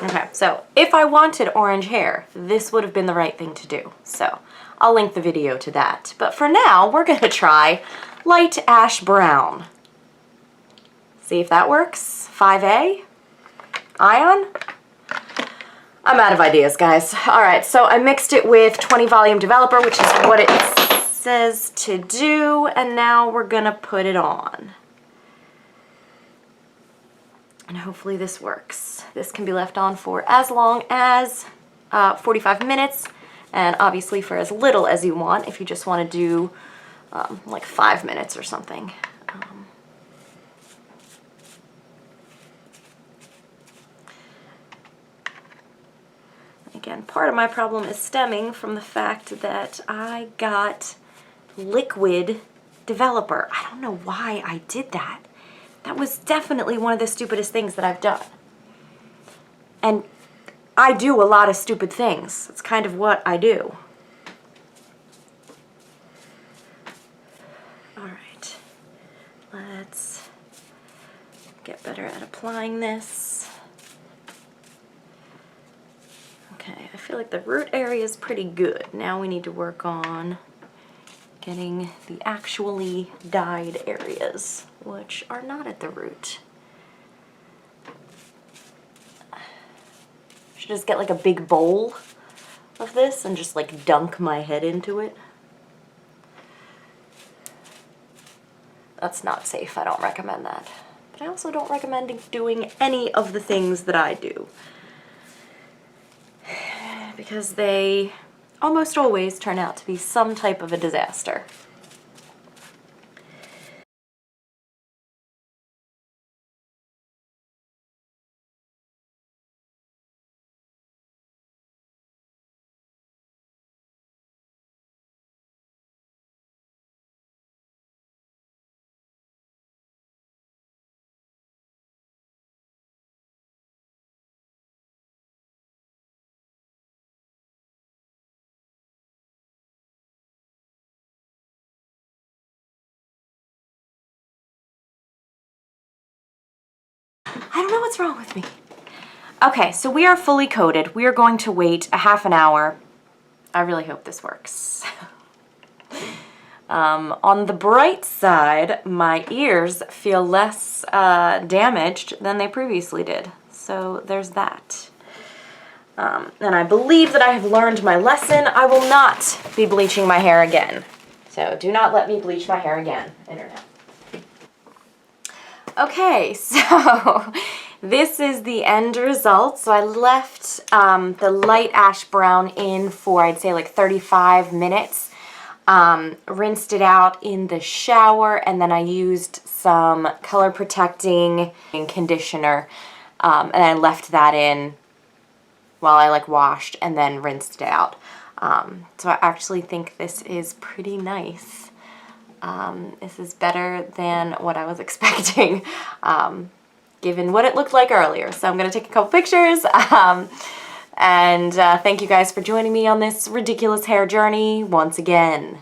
Okay, so if I wanted orange hair, this would have been the right thing to do. So I'll link the video to that. But for now, we're gonna try light ash brown. See if that works. 5A, ion. I'm out of ideas, guys. All right, so I mixed it with 20 volume developer, which is what it says to do, and now we're gonna put it on. And hopefully this works. This can be left on for as long as 45 minutes, and obviously for as little as you want if you just want to do like 5 minutes or something. Again, part of my problem is stemming from the fact that I got liquid developer. I don't know why I did that. That was definitely one of the stupidest things that I've done. And I do a lot of stupid things. It's kind of what I do. All right, let's get better at applying this. Okay, I feel like the root area is pretty good. Now we need to work on getting the actually dyed areas, which are not at the root. Should just get like a big bowl of this and just like dunk my head into it. That's not safe. I don't recommend that. But I also don't recommend doing any of the things that I do, because they almost always turn out to be some type of a disaster. I don't know what's wrong with me. Okay, so we are fully coated. We are going to wait a half an hour. I really hope this works. On the bright side, my ears feel less damaged than they previously did. So there's that. And I believe that I have learned my lesson. I will not be bleaching my hair again. So do not let me bleach my hair again, Internet. Okay, so this is the end result. So I left the light ash brown in for, I'd say, like 35 minutes. Rinsed it out in the shower, and then I used some color protecting conditioner, and I left that in while I like washed and then rinsed it out. So I actually think this is pretty nice. This is better than what I was expecting, given what it looked like earlier. So I'm going to take a couple pictures, and thank you guys for joining me on this ridiculous hair journey once again.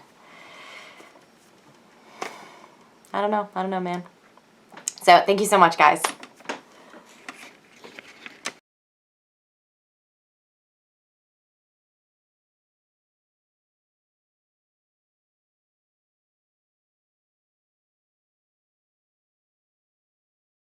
I don't know, man. So thank you so much, guys.